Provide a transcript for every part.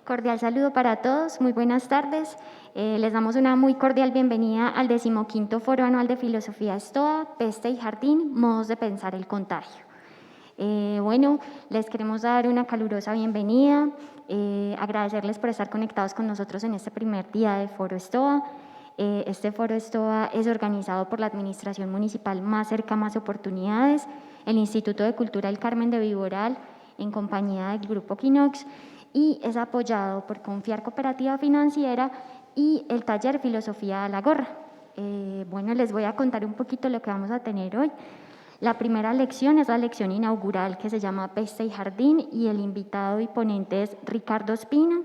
Cordial saludo para todos, muy buenas tardes. Les damos una muy cordial bienvenida al 15º Foro Anual de Filosofía Stoa, Peste y Jardín, Modos de Pensar el Contagio. Les queremos dar una calurosa bienvenida, agradecerles por estar conectados con nosotros en este primer día de Foro Stoa. Este Foro Stoa es organizado por la Administración Municipal Más Cerca, Más Oportunidades, el Instituto de Cultura El Carmen de Viboral, en compañía del Grupo Quinox, y es apoyado por Confiar Cooperativa Financiera y el taller Filosofía a la Gorra. Les voy a contar un poquito lo que vamos a tener hoy. La primera lección es la lección inaugural que se llama Peste y Jardín y el invitado y ponente es Ricardo Espina.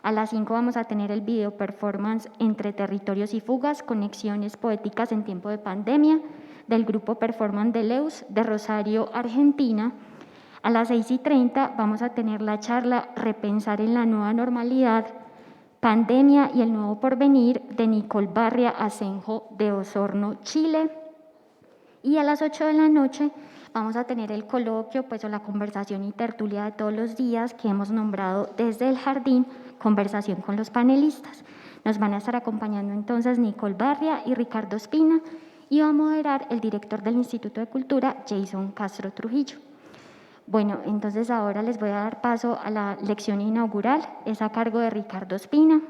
A las 5 vamos a tener el video performance Entre Territorios y Fugas, Conexiones Poéticas en Tiempo de Pandemia, del grupo Performance de Leus de Rosario, Argentina. A las 6:30 vamos a tener la charla Repensar en la nueva normalidad, Pandemia y el nuevo porvenir de Nicole Barria Asenjo de Osorno, Chile. Y a las 8 de la noche vamos a tener el coloquio, o la conversación y tertulia de todos los días que hemos nombrado Desde el Jardín, conversación con los panelistas. Nos van a estar acompañando entonces Nicole Barria y Ricardo Espina y va a moderar el director del Instituto de Cultura, Jason Castro Trujillo. Entonces ahora les voy a dar paso a la lección inaugural, es a cargo de Ricardo Espina.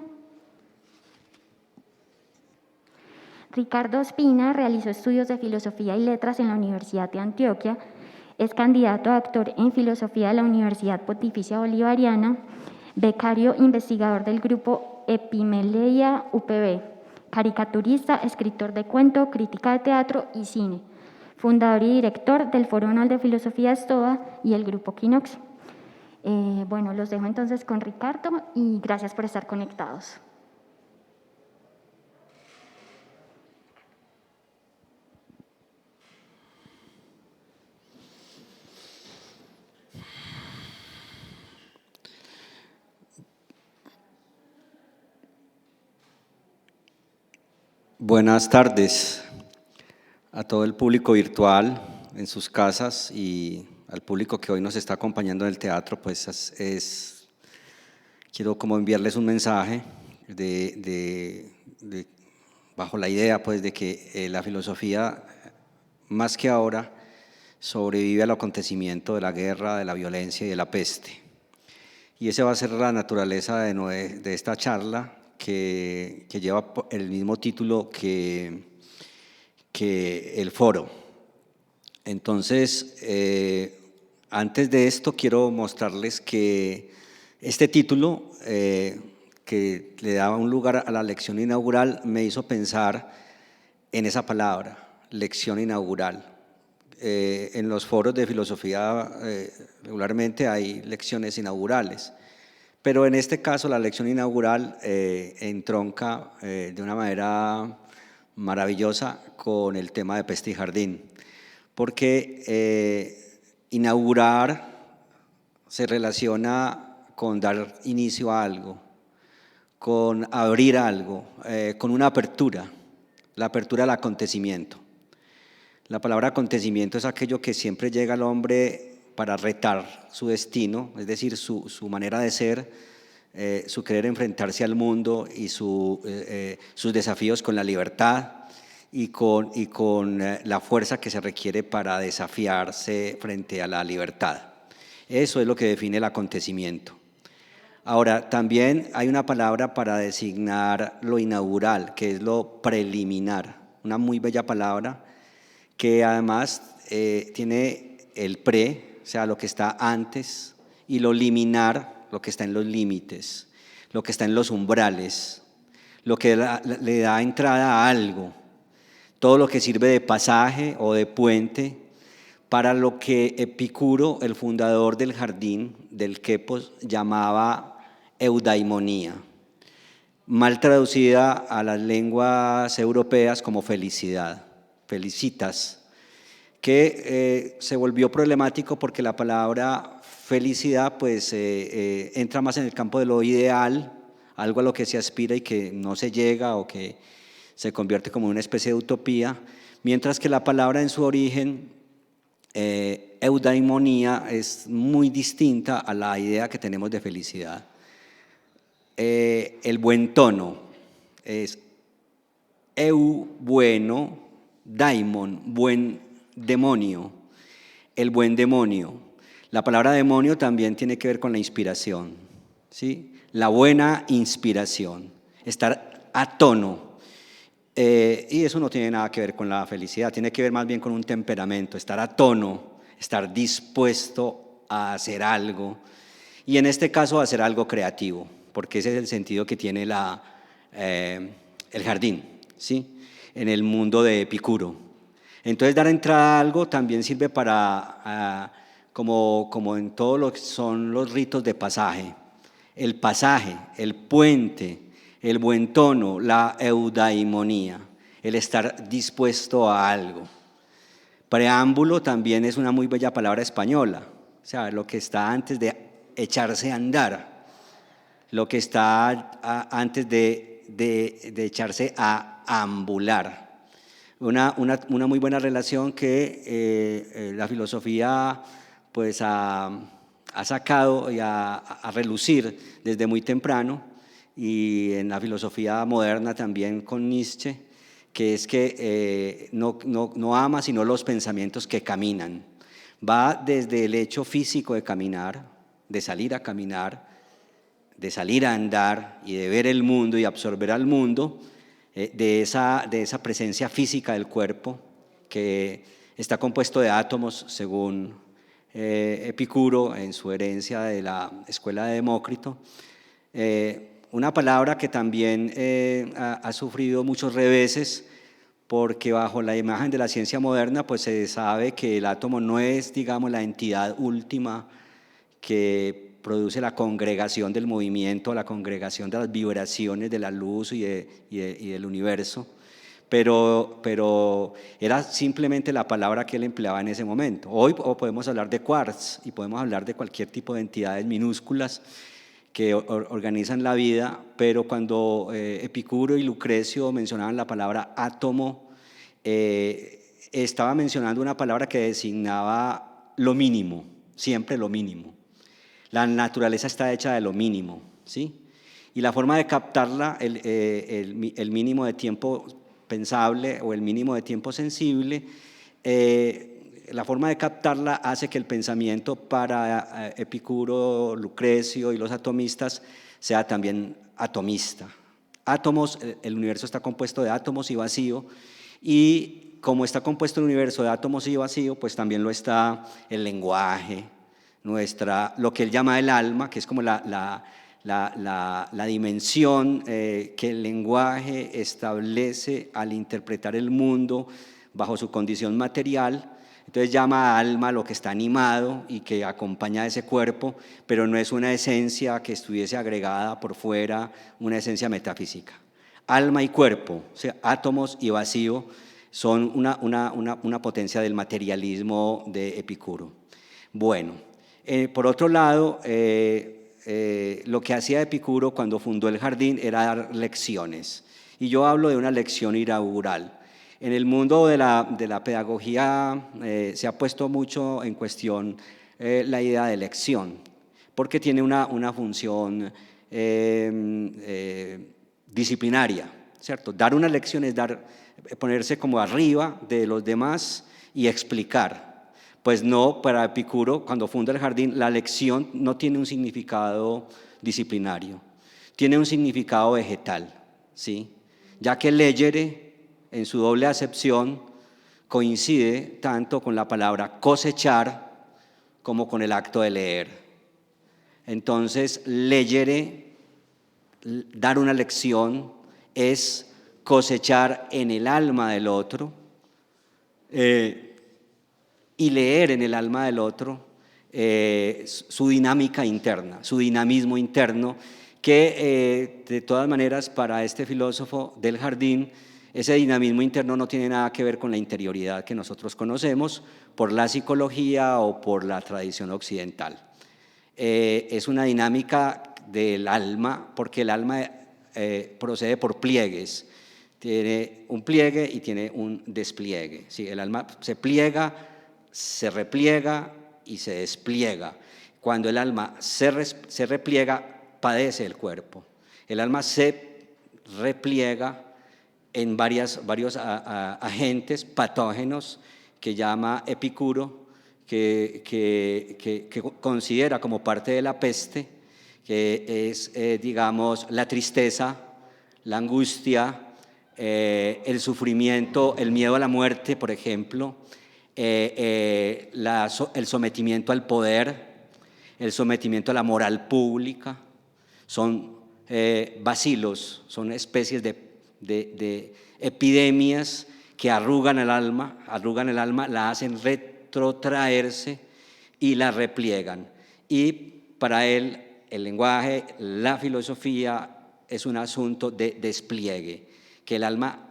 Ricardo Espina realizó estudios de Filosofía y Letras en la Universidad de Antioquia, es candidato a doctor en Filosofía de la Universidad Pontificia Bolivariana, becario investigador del grupo Epimeleia UPB, caricaturista, escritor de cuento, crítica de teatro y cine, fundador y director del Foro Anual de Filosofía Stoa y el Grupo Quinox. Los dejo entonces con Ricardo y gracias por estar conectados. Buenas tardes a todo el público virtual en sus casas y al público que hoy nos está acompañando en el teatro. Quiero como enviarles un mensaje bajo la idea de que la filosofía, más que ahora, sobrevive al acontecimiento de la guerra, de la violencia y de la peste. Y esa va a ser la naturaleza de esta charla, que lleva el mismo título que el foro. Entonces, antes de esto quiero mostrarles que este título, que le daba un lugar a la lección inaugural, me hizo pensar en esa palabra, lección inaugural. En los foros de filosofía regularmente hay lecciones inaugurales, pero en este caso la lección inaugural entronca de una manera maravillosa con el tema de Peste y Jardín, porque inaugurar se relaciona con dar inicio a algo, con abrir algo, con una apertura, la apertura al acontecimiento. La palabra acontecimiento es aquello que siempre llega al hombre para retar su destino, es decir, su manera de ser, su querer enfrentarse al mundo y sus desafíos con la libertad y con la fuerza que se requiere para desafiarse frente a la libertad. Eso es lo que define el acontecimiento. Ahora, también hay una palabra para designar lo inaugural, que es lo preliminar, una muy bella palabra que además tiene el pre, o sea, lo que está antes, y lo liminar, lo que está en los límites, lo que está en los umbrales, lo que le da entrada a algo, todo lo que sirve de pasaje o de puente para lo que Epicuro, el fundador del jardín, del Quepos, llamaba eudaimonía, mal traducida a las lenguas europeas como felicidad, felicitas, que se volvió problemático porque la palabra felicidad entra más en el campo de lo ideal, algo a lo que se aspira y que no se llega o que se convierte como una especie de utopía, mientras que la palabra en su origen, eudaimonía, es muy distinta a la idea que tenemos de felicidad. el buen tono es eu bueno, daimon, buen demonio, el buen demonio. La palabra demonio también tiene que ver con la inspiración, ¿sí? La buena inspiración, estar a tono. Y eso no tiene nada que ver con la felicidad, tiene que ver más bien con un temperamento, estar a tono, estar dispuesto a hacer algo, y en este caso a hacer algo creativo, porque ese es el sentido que tiene el jardín, ¿sí? En el mundo de Epicuro. Entonces dar entrada a algo también sirve para, como en todo lo que son los ritos de pasaje, el puente, el buen tono, la eudaimonía, el estar dispuesto a algo. Preámbulo también es una muy bella palabra española, o sea, lo que está antes de echarse a andar, lo que está antes de echarse a ambular. Una muy buena relación que la filosofía pues ha sacado y a relucir desde muy temprano, y en la filosofía moderna también con Nietzsche, que es que no ama sino los pensamientos que caminan. Va desde el hecho físico de caminar, de salir a caminar, de salir a andar y de ver el mundo y absorber al mundo, de esa presencia física del cuerpo, que está compuesto de átomos, según Epicuro en su herencia de la escuela de Demócrito. Una palabra que también ha sufrido muchos reveses, porque bajo la imagen de la ciencia moderna pues se sabe que el átomo no es, digamos, la entidad última que produce la congregación del movimiento, la congregación de las vibraciones de la luz y del universo, pero era simplemente la palabra que él empleaba en ese momento. Hoy podemos hablar de quarks y podemos hablar de cualquier tipo de entidades minúsculas que organizan la vida, pero cuando Epicuro y Lucrecio mencionaban la palabra átomo, estaba mencionando una palabra que designaba lo mínimo, siempre lo mínimo. La naturaleza está hecha de lo mínimo, ¿sí? Y la forma de captarla, el mínimo de tiempo pensable o el mínimo de tiempo sensible, la forma de captarla hace que el pensamiento para Epicuro, Lucrecio y los atomistas sea también atomista. Átomos, el universo está compuesto de átomos y vacío, y como está compuesto el universo de átomos y vacío, pues también lo está el lenguaje, lo que él llama el alma, que es como la dimensión que el lenguaje establece al interpretar el mundo bajo su condición material. Entonces llama alma lo que está animado y que acompaña a ese cuerpo, pero no es una esencia que estuviese agregada por fuera, una esencia metafísica. Alma y cuerpo, o sea, átomos y vacío, son una potencia del materialismo de Epicuro. Bueno, por otro lado, lo que hacía Epicuro cuando fundó el jardín era dar lecciones, y yo hablo de una lección inaugural. En el mundo de la pedagogía se ha puesto mucho en cuestión la idea de lección, porque tiene una función disciplinaria, ¿cierto? Dar una lección es ponerse como arriba de los demás y explicar. Pues no, para Epicuro, cuando funda el jardín, la lección no tiene un significado disciplinario, tiene un significado vegetal, ¿sí? Ya que legere, en su doble acepción, coincide tanto con la palabra cosechar como con el acto de leer. Entonces, legere, dar una lección, es cosechar en el alma del otro, y leer en el alma del otro su dinámica interna, su dinamismo interno, que de todas maneras para este filósofo del jardín, ese dinamismo interno no tiene nada que ver con la interioridad que nosotros conocemos por la psicología o por la tradición occidental. Es una dinámica del alma, porque el alma procede por pliegues. Tiene un pliegue y tiene un despliegue. Sí, el alma se pliega, se repliega y se despliega. Cuando el alma se repliega, padece el cuerpo. El alma se repliega en varios agentes patógenos que llama Epicuro, que considera como parte de la peste, que es, digamos, la tristeza, la angustia, el sufrimiento, el miedo a la muerte, por ejemplo, el sometimiento al poder, el sometimiento a la moral pública. Son bacilos, son especies de epidemias que arrugan el alma, la hacen retrotraerse y la repliegan. Y para él, el lenguaje, la filosofía es un asunto de despliegue, que el alma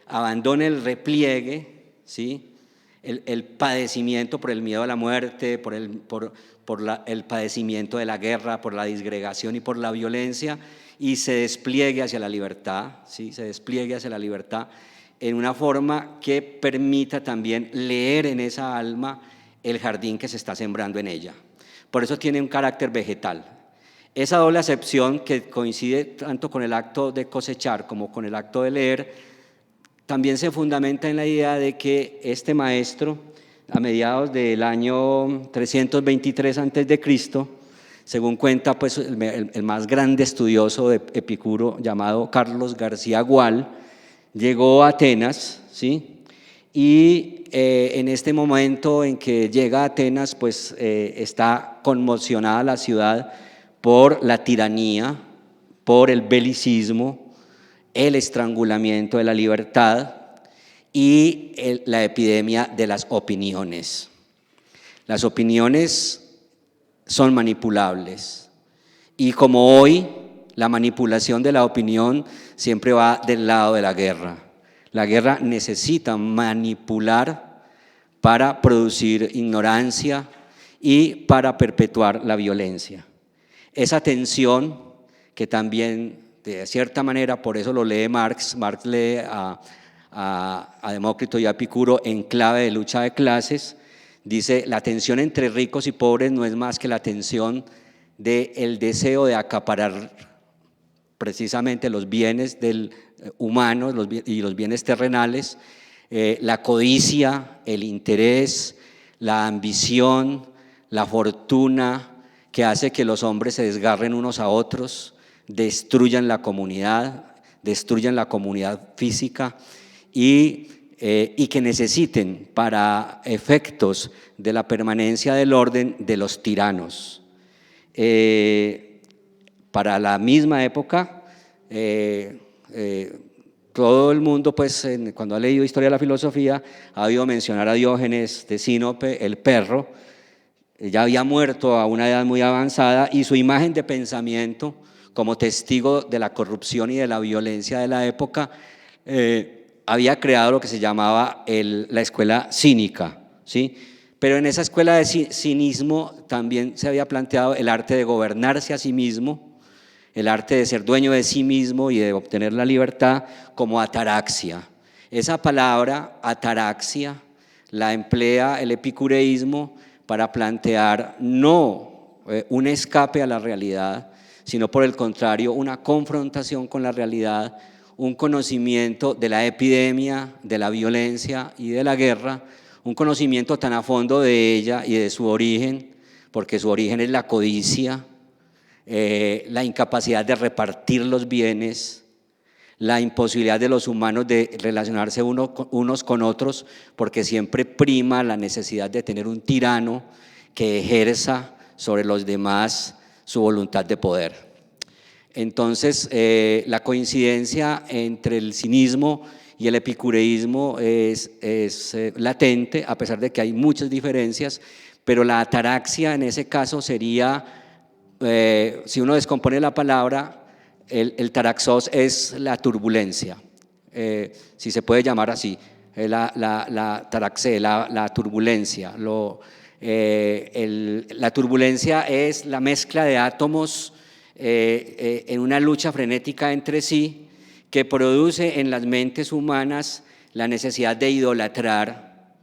abandone el repliegue, ¿sí? El padecimiento por el miedo a la muerte, por el padecimiento de la guerra, por la disgregación y por la violencia, y se despliegue hacia la libertad, ¿sí? Se despliegue hacia la libertad en una forma que permita también leer en esa alma el jardín que se está sembrando en ella. Por eso tiene un carácter vegetal. Esa doble acepción, que coincide tanto con el acto de cosechar como con el acto de leer, también se fundamenta en la idea de que este maestro, a mediados del año 323 a.C., según cuenta pues, el más grande estudioso de Epicuro, llamado Carlos García Gual, llegó a Atenas, ¿sí? Y en este momento en que llega a Atenas, pues está conmocionada la ciudad por la tiranía, por el belicismo, el estrangulamiento de la libertad y la epidemia de las opiniones. Las opiniones son manipulables y como hoy, la manipulación de la opinión siempre va del lado de la guerra. La guerra necesita manipular para producir ignorancia y para perpetuar la violencia. Esa tensión que también, de cierta manera, por eso lo lee Marx lee a Demócrito y a Epicuro en clave de lucha de clases, dice: la tensión entre ricos y pobres no es más que la tensión del deseo de acaparar precisamente los bienes humanos y los bienes terrenales, la codicia, el interés, la ambición, la fortuna, que hace que los hombres se desgarren unos a otros, destruyan la comunidad física y que necesiten para efectos de la permanencia del orden de los tiranos. Para la misma época, todo el mundo, pues, cuando ha leído historia de la filosofía, ha oído mencionar a Diógenes de Sinope, el perro. Ya había muerto a una edad muy avanzada y su imagen de pensamiento, como testigo de la corrupción y de la violencia de la época, había creado lo que se llamaba la escuela cínica, ¿sí? Pero en esa escuela de cinismo también se había planteado el arte de gobernarse a sí mismo, el arte de ser dueño de sí mismo y de obtener la libertad como ataraxia. Esa palabra, ataraxia, la emplea el epicureísmo para plantear no un escape a la realidad, sino por el contrario una confrontación con la realidad, un conocimiento de la epidemia, de la violencia y de la guerra, un conocimiento tan a fondo de ella y de su origen, porque su origen es la codicia, la incapacidad de repartir los bienes, la imposibilidad de los humanos de relacionarse unos con otros, porque siempre prima la necesidad de tener un tirano que ejerza sobre los demás su voluntad de poder. Entonces, la coincidencia entre el cinismo y el epicureísmo es latente, a pesar de que hay muchas diferencias, pero la ataraxia en ese caso sería, si uno descompone la palabra, el taraxos es la turbulencia, si se puede llamar así, la taraxé, la turbulencia. La turbulencia es la mezcla de átomos en una lucha frenética entre sí, que produce en las mentes humanas la necesidad de idolatrar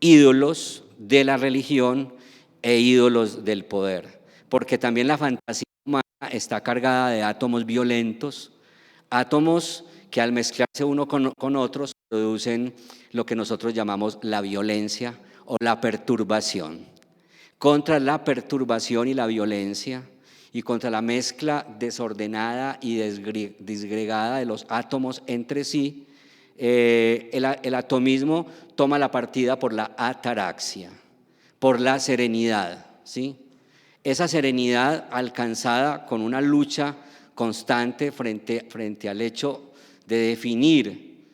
ídolos de la religión e ídolos del poder. porque también la fantasía humana está cargada de átomos violentos, átomos que al mezclarse uno con otros producen lo que nosotros llamamos la violencia o la perturbación. Contra la perturbación y la violencia y contra la mezcla desordenada y disgregada de los átomos entre sí, el atomismo toma la partida por la ataraxia, por la serenidad, ¿sí? Esa serenidad alcanzada con una lucha constante frente al hecho de definir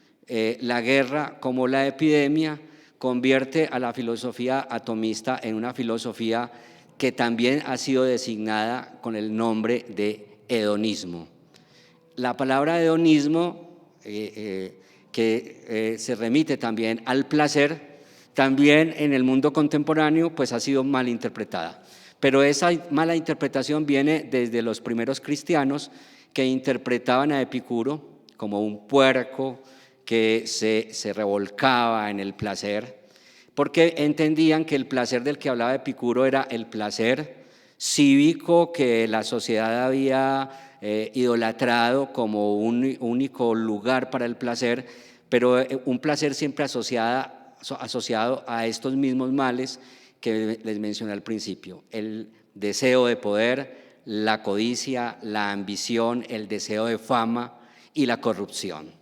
la guerra como la epidemia, convierte a la filosofía atomista en una filosofía que también ha sido designada con el nombre de hedonismo. La palabra hedonismo, que se remite también al placer, también en el mundo contemporáneo pues ha sido mal interpretada. Pero esa mala interpretación viene desde los primeros cristianos que interpretaban a Epicuro como un puerco que se revolcaba en el placer, porque entendían que el placer del que hablaba Epicuro era el placer cívico que la sociedad había idolatrado como un único lugar para el placer, pero un placer siempre asociado a estos mismos males que les mencioné al principio: el deseo de poder, la codicia, la ambición, el deseo de fama y la corrupción.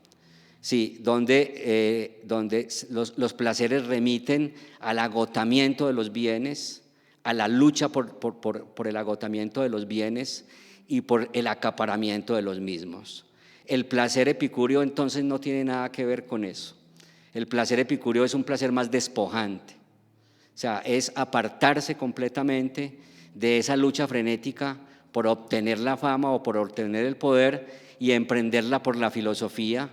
Sí, donde los placeres remiten al agotamiento de los bienes, a la lucha por el agotamiento de los bienes y por el acaparamiento de los mismos. El placer epicúreo entonces no tiene nada que ver con eso. El placer epicúreo es un placer más despojante. O sea, es apartarse completamente de esa lucha frenética por obtener la fama o por obtener el poder y emprenderla por la filosofía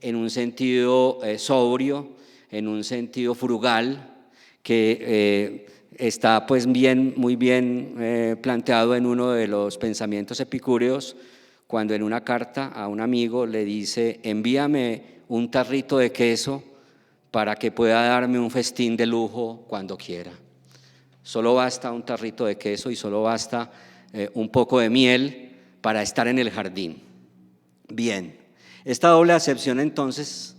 en un sentido sobrio, en un sentido frugal, que está pues muy bien planteado en uno de los pensamientos epicúreos, cuando en una carta a un amigo le dice: envíame un tarrito de queso para que pueda darme un festín de lujo cuando quiera. Solo basta un tarrito de queso y solo basta un poco de miel para estar en el jardín. Bien, esta doble acepción entonces,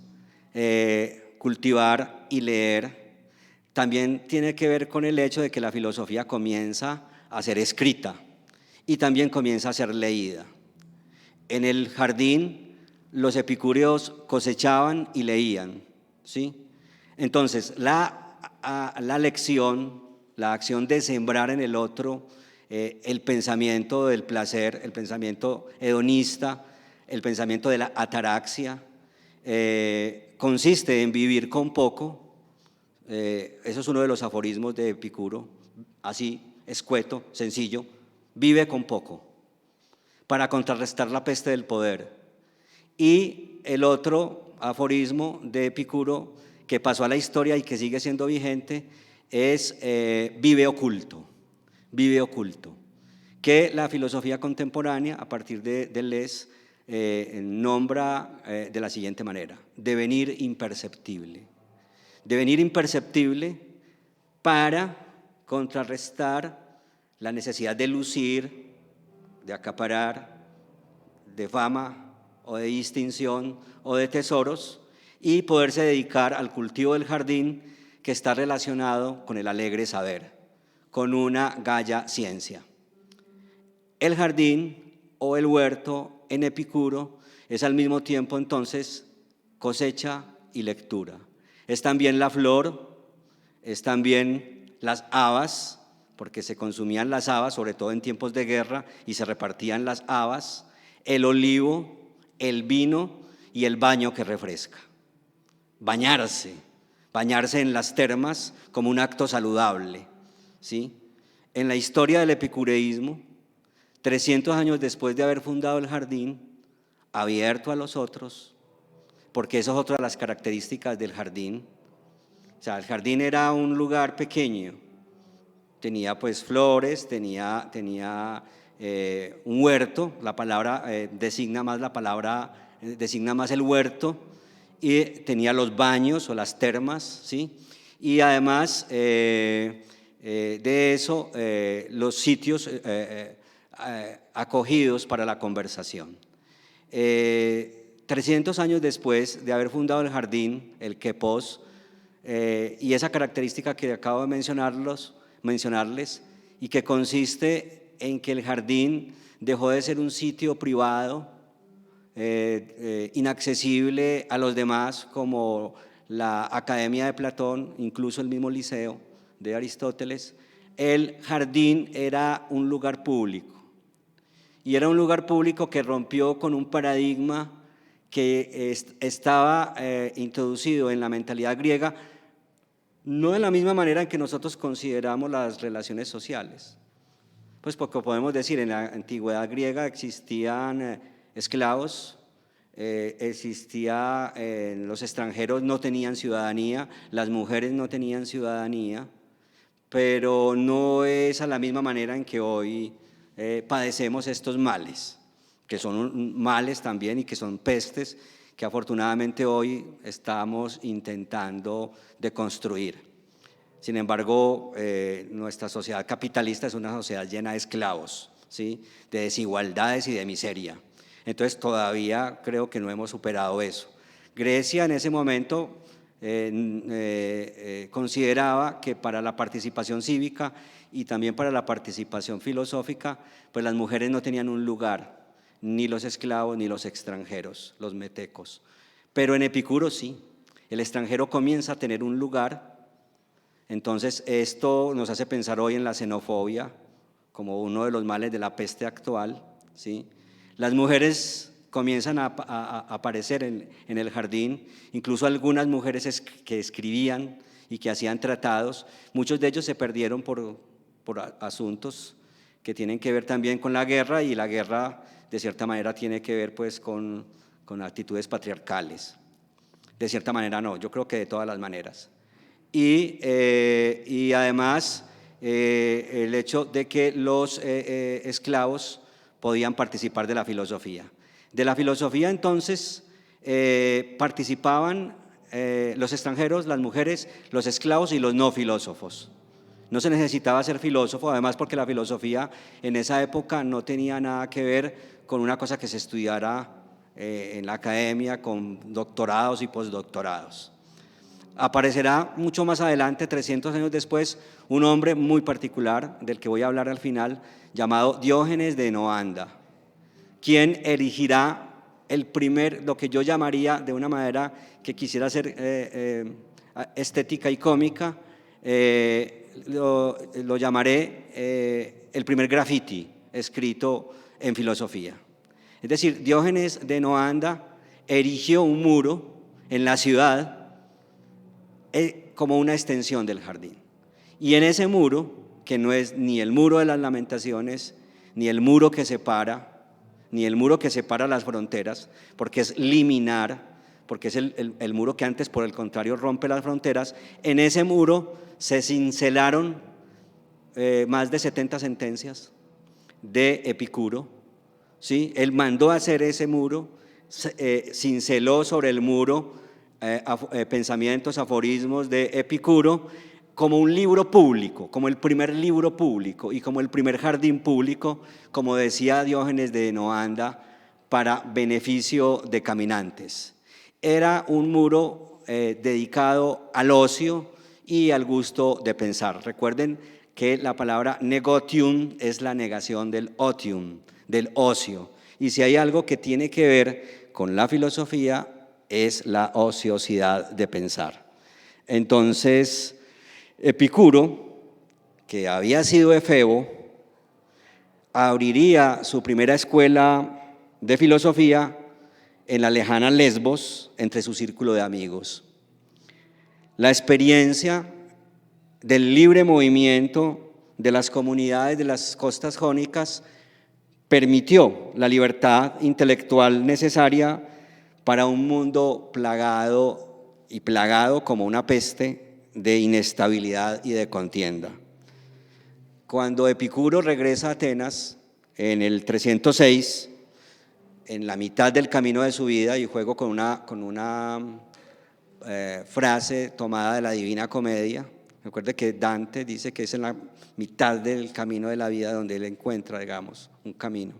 cultivar y leer, también tiene que ver con el hecho de que la filosofía comienza a ser escrita y también comienza a ser leída. En el jardín los epicúreos cosechaban y leían, ¿sí? Entonces, la lección, la acción de sembrar en el otro el pensamiento del placer, el pensamiento hedonista, el pensamiento de la ataraxia, consiste en vivir con poco. Eso es uno de los aforismos de Epicuro, así, escueto, sencillo: vive con poco, para contrarrestar la peste del poder. Y el otro aforismo de Epicuro, que pasó a la historia y que sigue siendo vigente, es vive oculto, que la filosofía contemporánea, a partir de Deleuze, nombra de la siguiente manera: devenir imperceptible. Devenir imperceptible para contrarrestar la necesidad de lucir, de acaparar, de fama o de distinción o de tesoros, y poderse dedicar al cultivo del jardín, que está relacionado con el alegre saber, con una gaya ciencia. El jardín o el huerto en Epicuro es al mismo tiempo entonces cosecha y lectura. Es también la flor, es también las habas, porque se consumían las habas, sobre todo en tiempos de guerra, y se repartían las habas, el olivo, el vino y el baño que refresca. Bañarse en las termas como un acto saludable, ¿sí? En la historia del epicureísmo, 300 años después de haber fundado el jardín, abierto a los otros, porque esa es otra de las características del jardín. O sea, el jardín era un lugar pequeño, tenía pues flores, tenía un huerto, la palabra designa más el huerto, y tenía los baños o las termas, ¿sí? Y además de eso los sitios acogidos para la conversación. 300 años después de haber fundado el jardín, el Quepos, y esa característica que acabo de mencionarles, y que consiste en que el jardín dejó de ser un sitio privado, inaccesible a los demás, como la Academia de Platón, incluso el mismo Liceo de Aristóteles. El jardín era un lugar público, y era un lugar público que rompió con un paradigma que estaba introducido en la mentalidad griega, no de la misma manera en que nosotros consideramos las relaciones sociales. Pues porque podemos decir, en la antigüedad griega existían esclavos, los extranjeros no tenían ciudadanía, las mujeres no tenían ciudadanía, pero no es a la misma manera en que hoy padecemos estos males, que son males también y que son pestes que afortunadamente hoy estamos intentando deconstruir. Sin embargo, nuestra sociedad capitalista es una sociedad llena de esclavos, ¿sí?, de desigualdades y de miseria. Entonces todavía creo que no hemos superado eso. Grecia en ese momento consideraba que para la participación cívica y también para la participación filosófica, pues las mujeres no tenían un lugar, ni los esclavos ni los extranjeros, los metecos. Pero en Epicuro sí, el extranjero comienza a tener un lugar. Entonces esto nos hace pensar hoy en la xenofobia como uno de los males de la peste actual, ¿sí? Las mujeres comienzan a aparecer en el jardín, incluso algunas mujeres que escribían y que hacían tratados. Muchos de ellos se perdieron por asuntos que tienen que ver también con la guerra, y la guerra de cierta manera tiene que ver pues con actitudes patriarcales. De cierta manera no, yo creo que de todas las maneras. Y además el hecho de que los esclavos podían participar de la filosofía. De la filosofía entonces participaban los extranjeros, las mujeres, los esclavos y los no filósofos. No se necesitaba ser filósofo, además porque la filosofía en esa época no tenía nada que ver con una cosa que se estudiara en la academia con doctorados y postdoctorados. Aparecerá mucho más adelante, 300 años después, un hombre muy particular, del que voy a hablar al final, llamado Diógenes de Enoanda, quien erigirá lo que yo llamaría, de una manera que quisiera ser estética y cómica, lo llamaré el primer graffiti escrito en filosofía. Es decir, Diógenes de Enoanda erigió un muro en la ciudad como una extensión del jardín. Y en ese muro, que no es ni el muro de las lamentaciones, ni el muro que separa, ni el muro que separa las fronteras, porque es liminar, porque es el muro que antes, por el contrario, rompe las fronteras. En ese muro se cincelaron más de 70 sentencias de Epicuro, ¿sí? Él mandó a hacer ese muro, cinceló sobre el muro pensamientos, aforismos de Epicuro, como un libro público, como el primer libro público y como el primer jardín público, como decía Diógenes de Enoanda, para beneficio de caminantes. Era un muro dedicado al ocio y al gusto de pensar. Recuerden que la palabra negotium es la negación del otium, del ocio. Y si hay algo que tiene que ver con la filosofía, es la ociosidad de pensar. Entonces, Epicuro, que había sido efebo, abriría su primera escuela de filosofía en la lejana Lesbos, entre su círculo de amigos. La experiencia del libre movimiento de las comunidades de las costas jónicas permitió la libertad intelectual necesaria para un mundo plagado como una peste de inestabilidad y de contienda. Cuando Epicuro regresa a Atenas en el 306, en la mitad del camino de su vida, y juego con una frase tomada de la Divina Comedia, Recuerde que Dante dice que es en la mitad del camino de la vida donde él encuentra, digamos, un camino.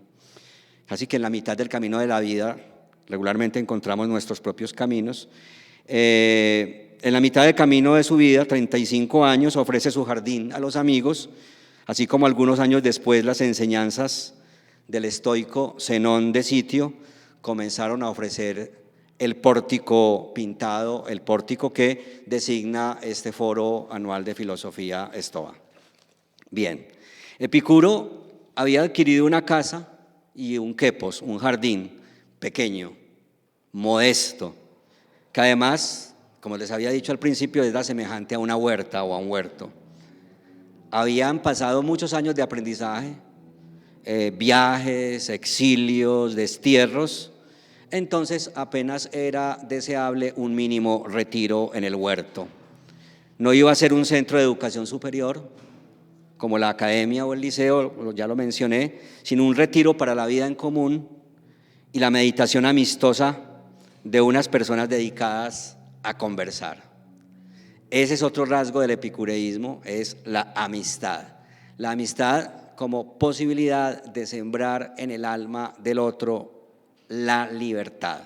Así que en la mitad del camino de la vida regularmente encontramos nuestros propios caminos. En la mitad del camino de su vida, 35 años, ofrece su jardín a los amigos, así como algunos años después las enseñanzas del estoico Zenón de Sitio comenzaron a ofrecer el pórtico pintado, el pórtico que designa este foro anual de filosofía estoa. Bien, Epicuro había adquirido una casa y un quepos, un jardín pequeño, modesto, que además, como les había dicho al principio, era semejante a una huerta o a un huerto. Habían pasado muchos años de aprendizaje, viajes, exilios, destierros, entonces apenas era deseable un mínimo retiro en el huerto. No iba a ser un centro de educación superior, como la academia o el liceo, ya lo mencioné, sino un retiro para la vida en común y la meditación amistosa de unas personas dedicadas a conversar. Ese es otro rasgo del epicureísmo, es la amistad. La amistad como posibilidad de sembrar en el alma del otro la libertad.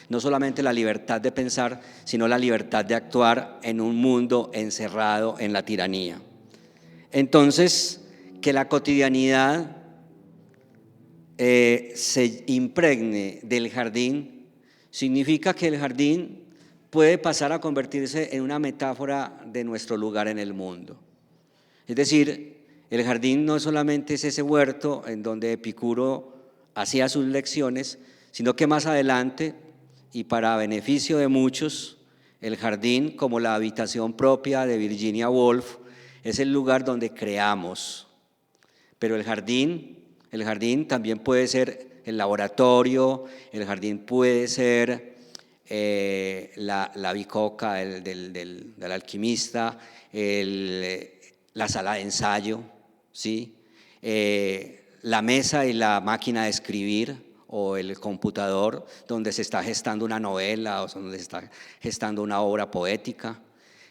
No solamente la libertad de pensar, sino la libertad de actuar en un mundo encerrado en la tiranía. Entonces, que la cotidianidad se impregne del jardín significa que el jardín puede pasar a convertirse en una metáfora de nuestro lugar en el mundo. Es decir, el jardín no solamente es ese huerto en donde Epicuro hacía sus lecciones, sino que más adelante, y para beneficio de muchos, el jardín, como la habitación propia de Virginia Woolf, es el lugar donde creamos. Pero el jardín también puede ser el laboratorio, el jardín puede ser la bicoca del alquimista, la sala de ensayo, ¿sí? La mesa y la máquina de escribir o el computador donde se está gestando una novela o donde se está gestando una obra poética.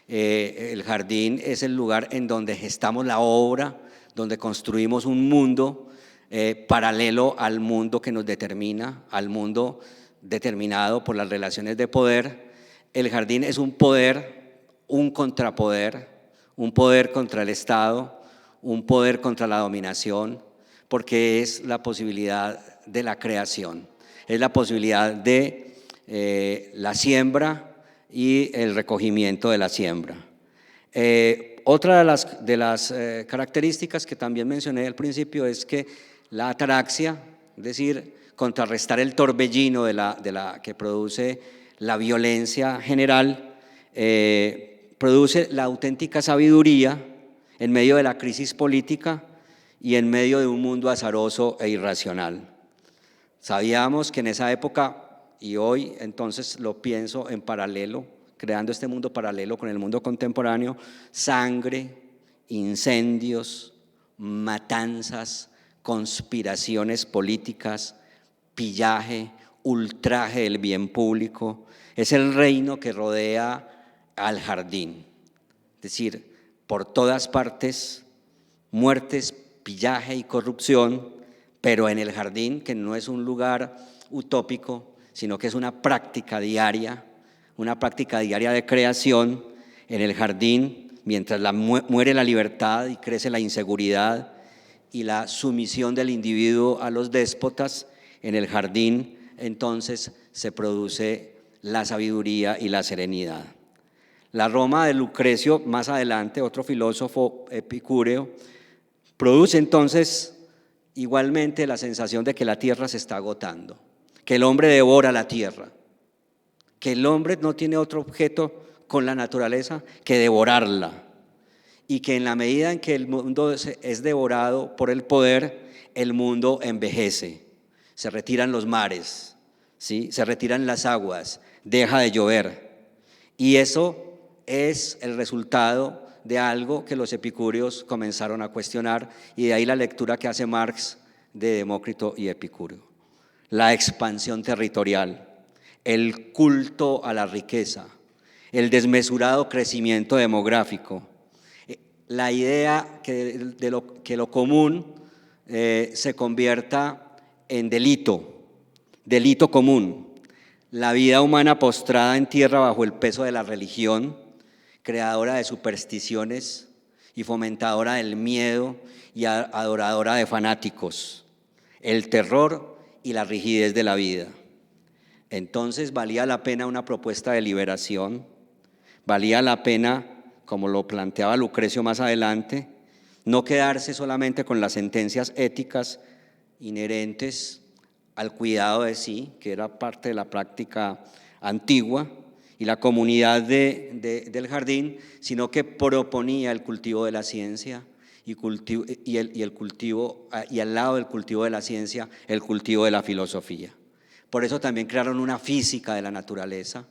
El jardín es el lugar en donde gestamos la obra, donde construimos un mundo paralelo al mundo que nos determina, al mundo determinado por las relaciones de poder. El jardín es un poder, un contrapoder, un poder contra el Estado, un poder contra la dominación, porque es la posibilidad de la creación, es la posibilidad de la siembra y el recogimiento de la siembra. Otra de las características que también mencioné al principio es que la ataraxia, es decir, contrarrestar el torbellino de la que produce la violencia general, produce la auténtica sabiduría en medio de la crisis política y en medio de un mundo azaroso e irracional. Sabíamos que en esa época, y hoy entonces lo pienso en paralelo, creando este mundo paralelo con el mundo contemporáneo, sangre, incendios, matanzas, conspiraciones políticas, pillaje, ultraje del bien público, es el reino que rodea al jardín. Es decir, por todas partes, muertes, pillaje y corrupción, pero en el jardín, que no es un lugar utópico, sino que es una práctica diaria de creación. En el jardín, mientras muere la libertad y crece la inseguridad y la sumisión del individuo a los déspotas, en el jardín entonces se produce la sabiduría y la serenidad. La Roma de Lucrecio, más adelante, otro filósofo epicúreo, produce entonces igualmente la sensación de que la tierra se está agotando, que el hombre devora la tierra, que el hombre no tiene otro objeto con la naturaleza que devorarla, y que en la medida en que el mundo es devorado por el poder, el mundo envejece, se retiran los mares, ¿sí? Se retiran las aguas, deja de llover, y eso es el resultado de algo que los epicúreos comenzaron a cuestionar, y de ahí la lectura que hace Marx de Demócrito y Epicúreo. La expansión territorial, el culto a la riqueza, el desmesurado crecimiento demográfico, la idea que lo común se convierta en delito común. La vida humana postrada en tierra bajo el peso de la religión, creadora de supersticiones y fomentadora del miedo y adoradora de fanáticos, el terror y la rigidez de la vida. Entonces valía la pena una propuesta de liberación, valía la pena, como lo planteaba Lucrecio más adelante, no quedarse solamente con las sentencias éticas inherentes al cuidado de sí, que era parte de la práctica antigua, y la comunidad del jardín, sino que proponía el cultivo de la ciencia y al lado del cultivo de la ciencia, el cultivo de la filosofía. Por eso también crearon una física de la naturaleza,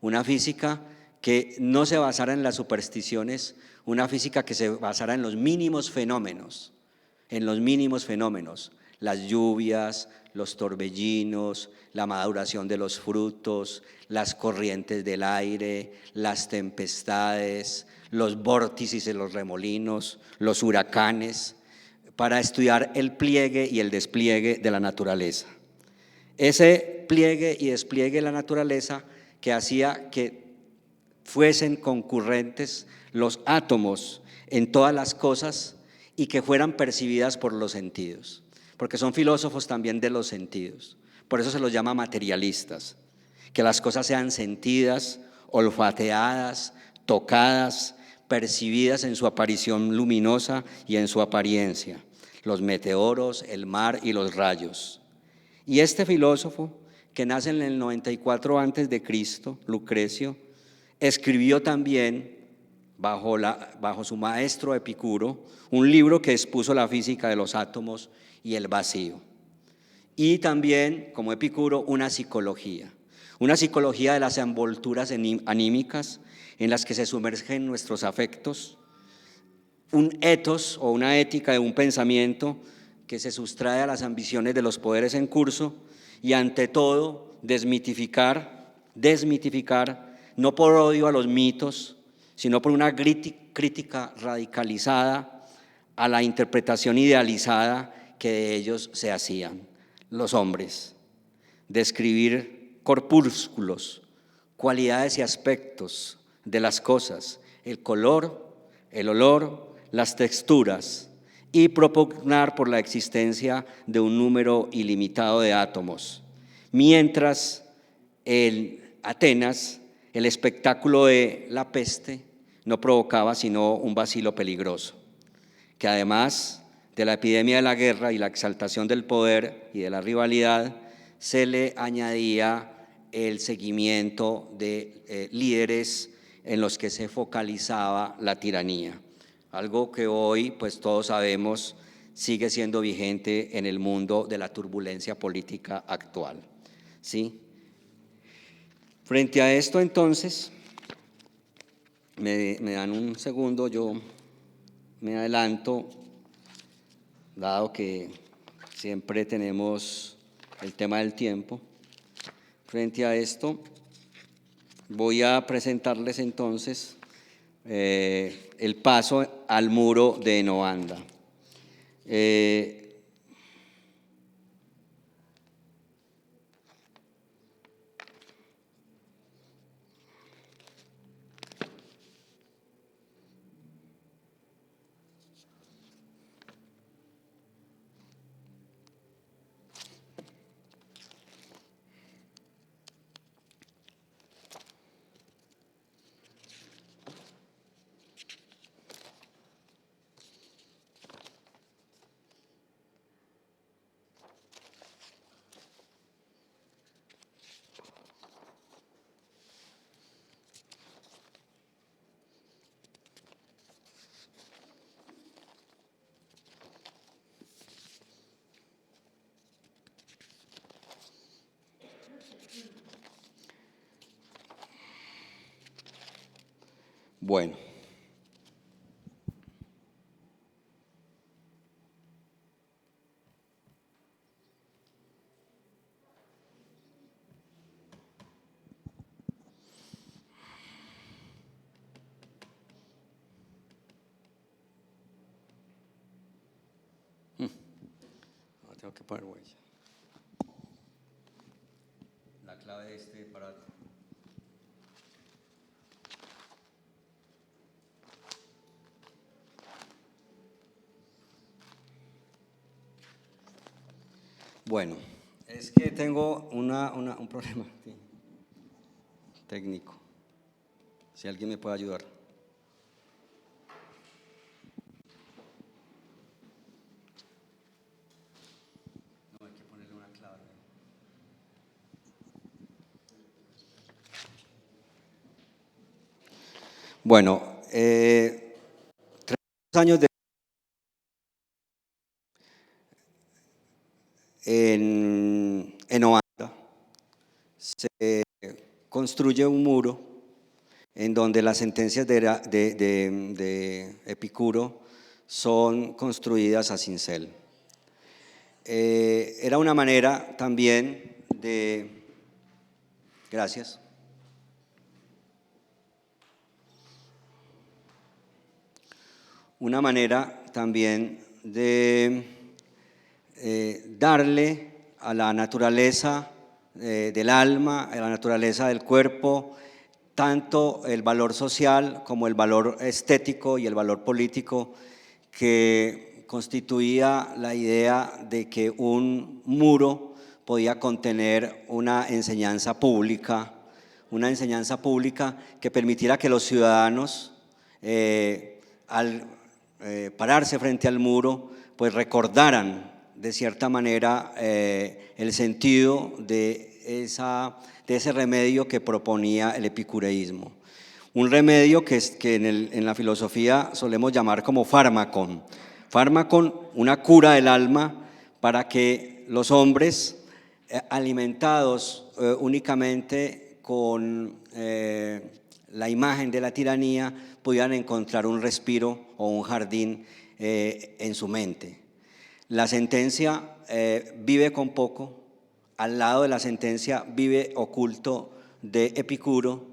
una física que no se basara en las supersticiones, una física que se basara en los mínimos fenómenos, las lluvias, los torbellinos, la maduración de los frutos, las corrientes del aire, las tempestades, los vórtices y los remolinos, los huracanes, para estudiar el pliegue y el despliegue de la naturaleza. Ese pliegue y despliegue de la naturaleza que hacía que fuesen concurrentes los átomos en todas las cosas y que fueran percibidas por los sentidos, porque son filósofos también de los sentidos, por eso se los llama materialistas, que las cosas sean sentidas, olfateadas, tocadas, percibidas en su aparición luminosa y en su apariencia, los meteoros, el mar y los rayos. Y este filósofo, que nace en el 94 a.C., Lucrecio, escribió también, bajo su maestro Epicuro, un libro que expuso la física de los átomos y el vacío. Y también, como Epicuro, una psicología de las envolturas anímicas en las que se sumergen nuestros afectos, un ethos o una ética de un pensamiento que se sustrae a las ambiciones de los poderes en curso y ante todo desmitificar, no por odio a los mitos, sino por una crítica radicalizada a la interpretación idealizada que de ellos se hacían los hombres, describir corpúsculos, cualidades y aspectos de las cosas, el color, el olor, las texturas, y propugnar por la existencia de un número ilimitado de átomos, mientras en Atenas el espectáculo de la peste no provocaba sino un vacilo peligroso, que además de la epidemia de la guerra y la exaltación del poder y de la rivalidad, se le añadía el seguimiento de líderes en los que se focalizaba la tiranía, algo que hoy pues todos sabemos sigue siendo vigente en el mundo de la turbulencia política actual, ¿sí? Frente a esto entonces, me dan un segundo, yo me adelanto, dado que siempre tenemos el tema del tiempo. Frente a esto, voy a presentarles entonces el paso al muro de Enoanda. Bueno. Tengo que poner huella. La clave de este aparato. Bueno, es que tengo un problema técnico. Si alguien me puede ayudar. No, hay que ponerle una clave. Bueno, 3 años en Oanda se construye un muro en donde las sentencias de Epicuro son construidas a cincel. Era una manera también de… Gracias. Una manera también de darle a la naturaleza del alma, a la naturaleza del cuerpo, tanto el valor social como el valor estético y el valor político que constituía la idea de que un muro podía contener una enseñanza pública que permitiera que los ciudadanos, al pararse frente al muro, pues recordaran de cierta manera el sentido de ese remedio que proponía el epicureísmo. Un remedio que en la filosofía solemos llamar como fármacon. Fármacon, una cura del alma para que los hombres, alimentados únicamente con la imagen de la tiranía, pudieran encontrar un respiro o un jardín en su mente. La sentencia vive con poco. Al lado de la sentencia vive oculto de Epicuro,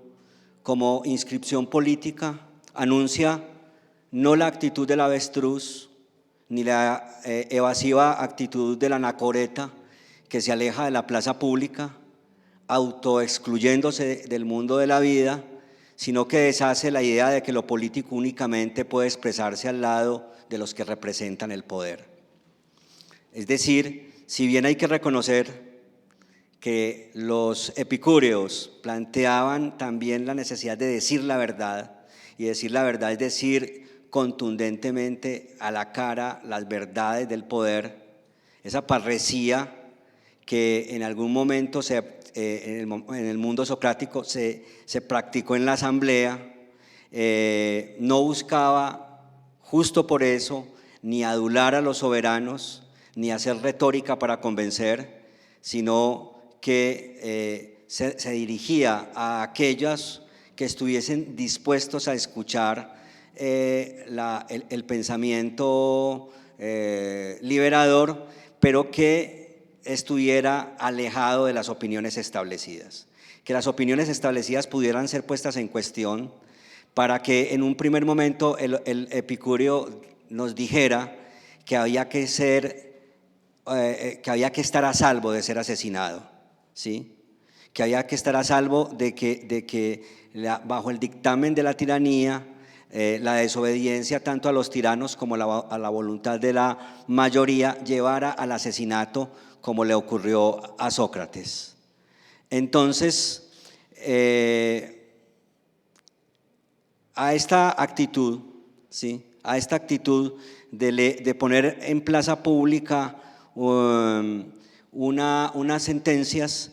como inscripción política, anuncia no la actitud del avestruz, ni la evasiva actitud de la anacoreta, que se aleja de la plaza pública, autoexcluyéndose del mundo de la vida, sino que deshace la idea de que lo político únicamente puede expresarse al lado de los que representan el poder. Es decir, si bien hay que reconocer que los epicúreos planteaban también la necesidad de decir la verdad, y decir la verdad es decir contundentemente a la cara las verdades del poder, esa parresía que en algún momento en el mundo socrático se practicó en la asamblea, no buscaba justo por eso ni adular a los soberanos, ni hacer retórica para convencer, sino que se dirigía a aquellos que estuviesen dispuestos a escuchar el pensamiento liberador, pero que estuviera alejado de las opiniones establecidas, que las opiniones establecidas pudieran ser puestas en cuestión para que en un primer momento el epicúreo nos dijera que había que estar a salvo de ser asesinado, ¿sí? Que había que estar a salvo de que bajo el dictamen de la tiranía, la desobediencia tanto a los tiranos como a la voluntad de la mayoría llevara al asesinato, como le ocurrió a Sócrates. Entonces, a esta actitud, ¿sí? A esta actitud de poner en plaza pública unas sentencias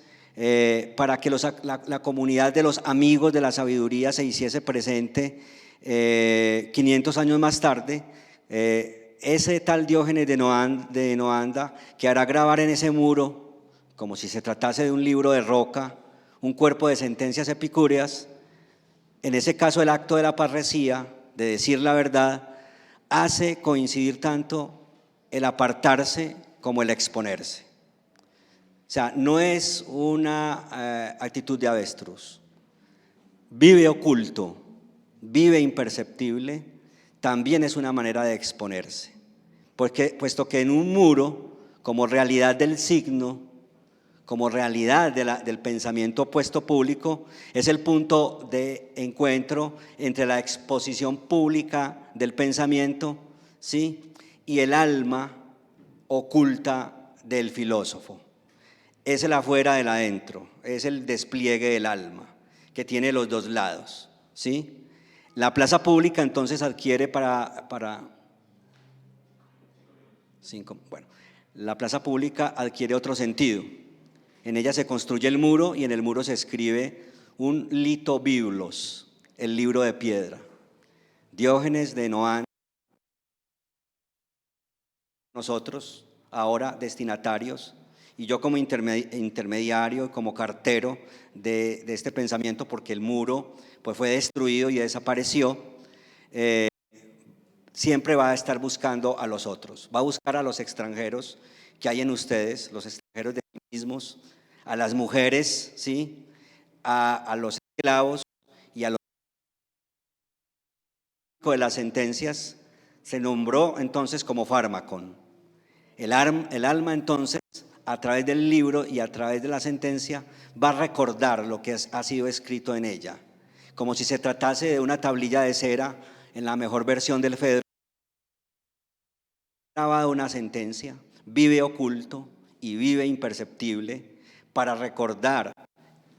para que la comunidad de los amigos de la sabiduría se hiciese presente 500 años más tarde, ese tal Diógenes de Noanda, que hará grabar en ese muro, como si se tratase de un libro de roca, un cuerpo de sentencias epicúreas. En ese caso, el acto de la parresía, de decir la verdad, hace coincidir tanto el apartarse como el exponerse. O sea, no es una actitud de avestruz. Vive oculto, vive imperceptible, también es una manera de exponerse. Puesto que en un muro, como realidad del signo, como realidad del pensamiento puesto público, es el punto de encuentro entre la exposición pública del pensamiento, ¿sí?, y el alma oculta del filósofo. Es el afuera del adentro, es el despliegue del alma, que tiene los dos lados, ¿sí? La plaza pública entonces adquiere la plaza pública adquiere otro sentido. En ella se construye el muro y en el muro se escribe un litobiblos, el libro de piedra. Diógenes de Noán, nosotros ahora destinatarios, y yo como intermediario, como cartero de este pensamiento, porque el muro pues fue destruido y desapareció, siempre va a estar buscando a los otros, va a buscar a los extranjeros que hay en ustedes, los extranjeros de sí mismos, a las mujeres, ¿sí?, a los esclavos y a los de las sentencias. Se nombró entonces como fármacon. El alma entonces, a través del libro y a través de la sentencia, va a recordar lo que ha sido escrito en ella, como si se tratase de una tablilla de cera, en la mejor versión del Fedro, grabado una sentencia, vive oculto y vive imperceptible, para recordar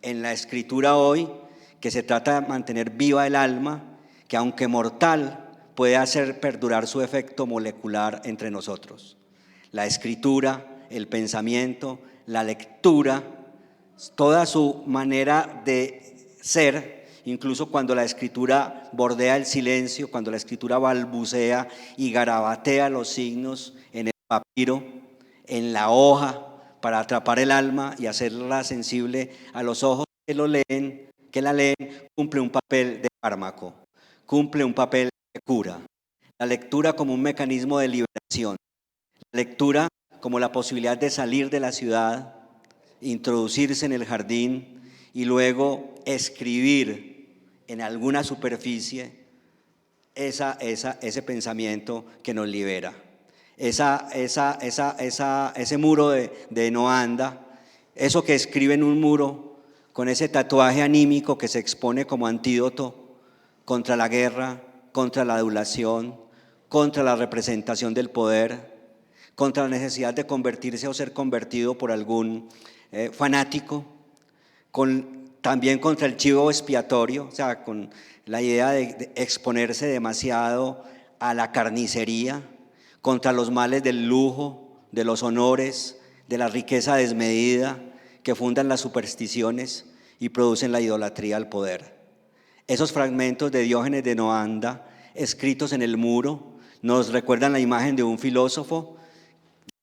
en la escritura hoy que se trata de mantener viva el alma, que aunque mortal, puede hacer perdurar su efecto molecular entre nosotros. La escritura, el pensamiento, la lectura, toda su manera de ser, incluso cuando la escritura bordea el silencio, cuando la escritura balbucea y garabatea los signos en el papiro, en la hoja, para atrapar el alma y hacerla sensible a los ojos que la leen, cumple un papel de fármaco, cumple un papel de cura. La lectura como un mecanismo de liberación, la lectura como la posibilidad de salir de la ciudad, introducirse en el jardín y luego escribir en alguna superficie ese pensamiento que nos libera. Ese muro de Noanda, eso que escribe en un muro, con ese tatuaje anímico que se expone como antídoto contra la guerra, contra la adulación, contra la representación del poder, contra la necesidad de convertirse o ser convertido por algún fanático, también contra el chivo expiatorio, o sea, con la idea de exponerse demasiado a la carnicería, contra los males del lujo, de los honores, de la riqueza desmedida que fundan las supersticiones y producen la idolatría al poder. Esos fragmentos de Diógenes de Noanda, escritos en el muro, nos recuerdan la imagen de un filósofo,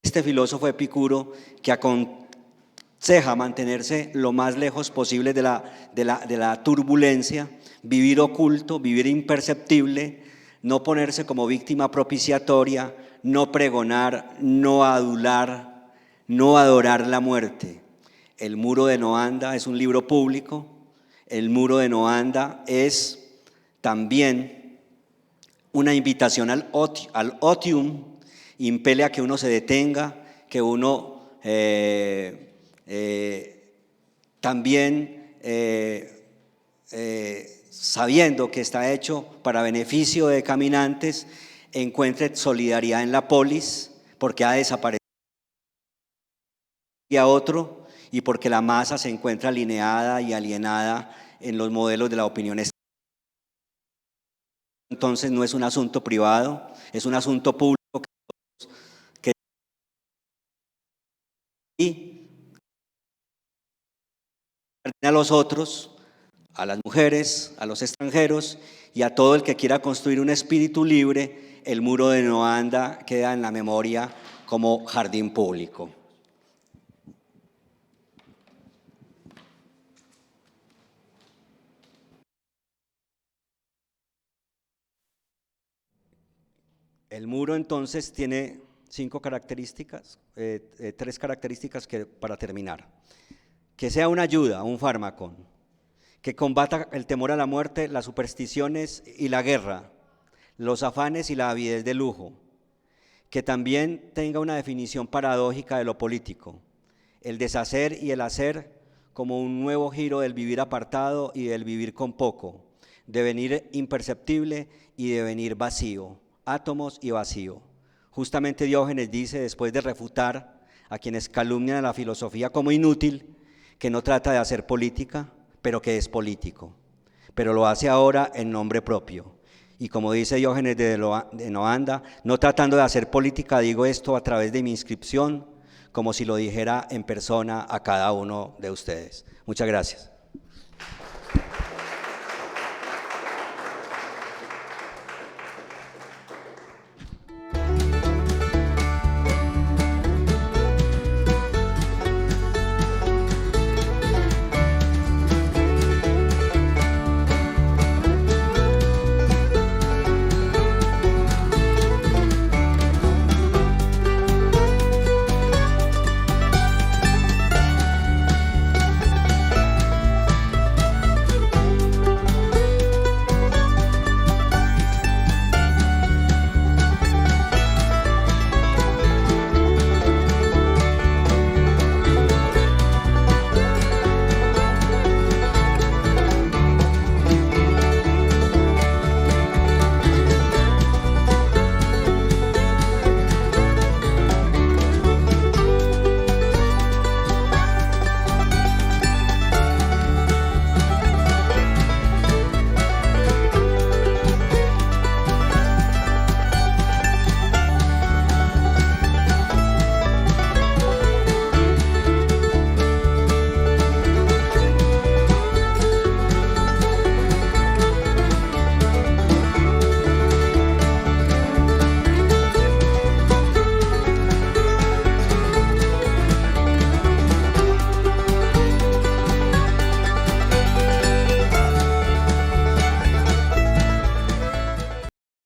este filósofo epicuro, que aconseja mantenerse lo más lejos posible de la turbulencia, vivir oculto, vivir imperceptible, no ponerse como víctima propiciatoria, no pregonar, no adular, no adorar la muerte. El muro de Noanda es un libro público. El muro de Noanda es también una invitación al otium, impele a que uno se detenga, que uno también sabiendo que está hecho para beneficio de caminantes, encuentre solidaridad en la polis, porque ha desaparecido a otro y porque la masa se encuentra alineada y alienada en los modelos de la opinión. Entonces no es un asunto privado, es un asunto público y a los otros, a las mujeres, a los extranjeros y a todo el que quiera construir un espíritu libre. El muro de Noanda queda en la memoria como jardín público. El muro entonces tiene 5 características, 3 características para terminar. Que sea una ayuda, un fármaco, que combata el temor a la muerte, las supersticiones y la guerra, los afanes y la avidez de lujo, que también tenga una definición paradójica de lo político, el deshacer y el hacer como un nuevo giro del vivir apartado y del vivir con poco, devenir imperceptible y devenir vacío, átomos y vacío. Justamente Diógenes dice, después de refutar a quienes calumnian a la filosofía como inútil, que no trata de hacer política, pero que es político, pero lo hace ahora en nombre propio. Y como dice Diógenes de Noanda, no tratando de hacer política, digo esto a través de mi inscripción, como si lo dijera en persona a cada uno de ustedes. Muchas gracias.